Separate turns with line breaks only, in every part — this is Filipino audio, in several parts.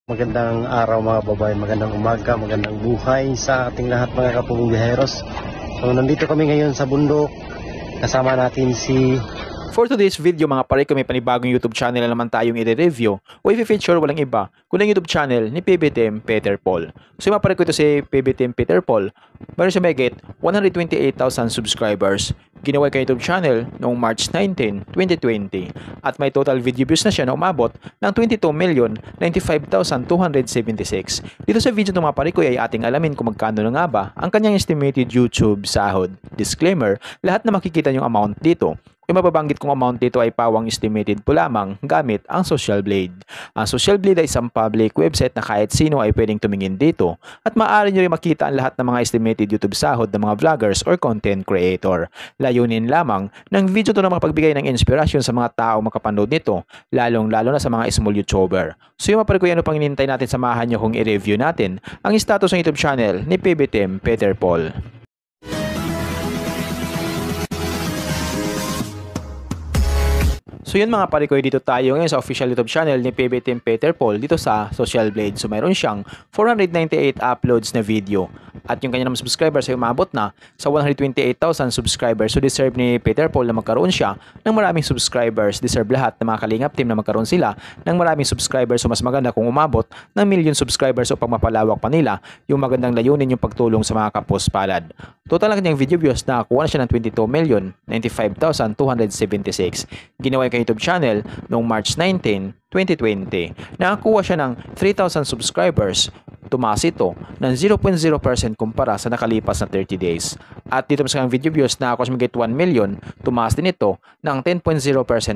Magandang araw mga babae, magandang umaga, magandang buhay sa ating lahat mga kapugong biheros. So nandito kami ngayon sa bundok, kasama natin si...
For today's video mga pare, may panibagong YouTube channel na naman tayong i-review o i-feature walang iba kundi ang YouTube channel ni PBTM Peter Paul. So mga pare ko, ito si PBTM Peter Paul, meron siya mahigit 128,000 subscribers. Ginawa kay YouTube channel noong March 19, 2020 at may total video views na siya na umabot ng 22,095,276. Dito sa video ng mga pare ko ay ating alamin kung magkano na nga ba ang kanyang estimated YouTube sahod. Disclaimer, lahat na makikita yung amount dito. Yung mababanggit kong amount dito ay pawang estimated po lamang gamit ang Social Blade. Ang Social Blade ay isang public website na kahit sino ay pwedeng tumingin dito at maaari nyo rin makita ang lahat ng mga estimated YouTube sahod ng mga vloggers or content creator. Layunin lamang ng video to na makapagbigay ng inspirasyon sa mga tao makapanood nito, lalong-lalo na sa mga small YouTuber. So yung mapare ko, ano pang inintay natin, samahan nyo kung i-review natin ang status ng YouTube channel ni PBTM Peter Paul. So yun mga pare ko, dito tayo ngayon sa official YouTube channel ni PBTM Peter Paul dito sa Social Blade. So mayroon siyang 498 uploads na video. At yung kanyang subscribers ay umabot na sa 128,000 subscribers. So deserve ni Peter Paul na magkaroon siya ng maraming subscribers. Deserve lahat ng mga Kalingap team na magkaroon sila ng maraming subscribers. So mas maganda kung umabot ng million subscribers upang mapalawak pa nila yung magandang layunin, yung pagtulong sa mga kapuspalad. Total ng kanyang video views na kuha na siya ng 22,095,276. Ginawa kay YouTube channel noong March 19, 2020. Nakakuha siya ng 3,000 subscribers. Tumaas ito ng 0.0% kumpara sa nakalipas na 30 days. At dito sa video views na ako sumigit 1 million, tumaas din ito ng 10.0%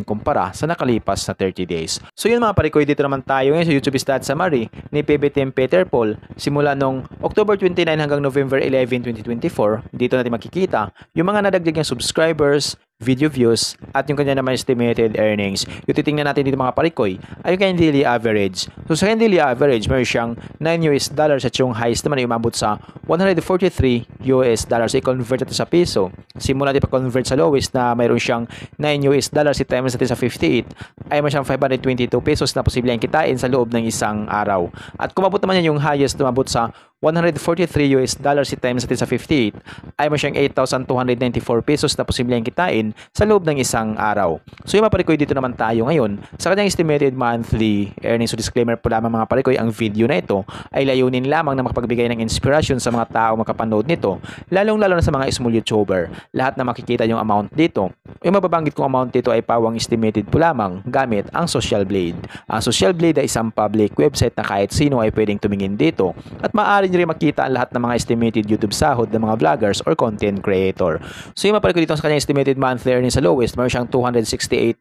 kumpara sa nakalipas na 30 days. So yun mga parikoy, dito naman tayo ngayon sa YouTube Stats Summary ni PBTM Peter Paul simula nung October 29 hanggang November 11, 2024. Dito natin makikita yung mga nadagdag niyang subscribers, video views, at yung kanya naman estimated earnings. Yung titingnan natin dito mga parikoy ay yung kanyang daily average. So sa kanyang daily average, meron siyang $9 at yung highest naman ay umabot sa $143. I-convert natin sa piso. Simula natin pa-convert sa lowest na mayroon siyang $9 i-times natin sa 58 ay mayroon siyang 522 pesos na posibleng kitain sa loob ng isang araw. At kumabot naman yan yung highest, umabot sa $143 i-times natin sa 58 ay mayroon siyang 8,294 pesos na posibleng kitain sa loob ng isang araw. So yung mga parikoy, dito naman tayo ngayon sa kanyang estimated monthly earnings. So disclaimer po lamang mga parikoy, ang video na ito ay layunin lamang na makapagbigay ng inspirasyon sa mga tao makapanood nito, lalong-lalo na sa mga small YouTuber. Lahat na makikita yung amount dito, yung mababanggit kong amount dito ay pawang estimated po lamang gamit ang Social Blade. Ang Social Blade ay isang public website na kahit sino ay pwedeng tumingin dito at maaari nyo rin makita ang lahat ng mga estimated YouTube sahod ng mga vloggers or content creator. So yung mapare ko dito sa kanyang estimated monthly earnings sa lowest, meron siyang $268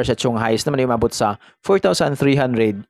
at yung highest naman ay umabot sa $4,300.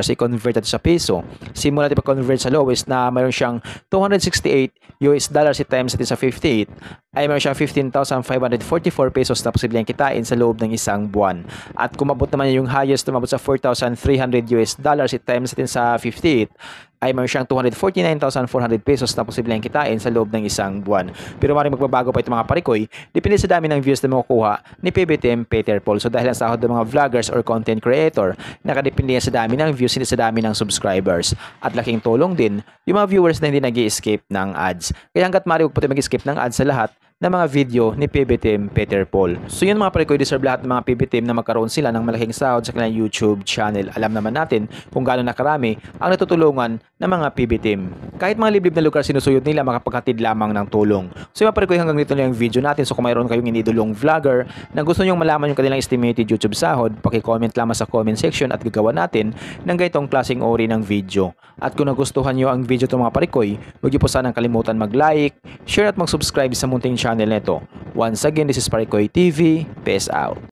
I-convert natin sa piso. Simula natin pag-convert sa lowest na meron siyang $268 i-times natin sa 58 ay meron siyang 15,544 pesos na posibleng kitain sa loob ng isang buwan. At kumabot naman yung highest, umabot sa $4,300 i-times natin sa 58 ay meron siyang 249,400 pesos na posibleng kitain sa loob ng isang buwan. Pero maaaring magbabago pa ito mga parikoy, depende sa dami ng views na makukuha ni PBTM Peter Paul. So dahil ang sahod ng mga vloggers or content creator, nakadepende yan sa dami ng views, hindi sa dami ng subscribers. At laking tulong din yung mga viewers na hindi nag-i-escape ng ads. Kaya hanggat maaari, huwag po tayo mag-escape ng ads sa lahat ng mga video ni PBTM Peter Paul. So yun mga parikoy, deserve lahat ng mga PBTM na magkaroon sila ng malaking sahod sa kanilang YouTube channel. Alam naman natin kung gaano na karami ang natutulungan ng mga PBTM. Kahit mga liblib na lugar sinusuyod nila, makapaghatid lamang ng tulong. So yung mga parikoy, hanggang dito na yung video natin. So kung mayroon kayong inidolong vlogger na gusto nyong malaman yung kanilang estimated YouTube sahod, paki-comment lamang sa comment section at gagawa natin ng ganitong klaseng ori ng video. At kung nagustuhan nyo ang video ito mga parikoy, huwag niyo po sanang kalimutan mag-like, share at mag-subscribe sa munting channel nito. Once again, this is Parikoy TV. Peace out.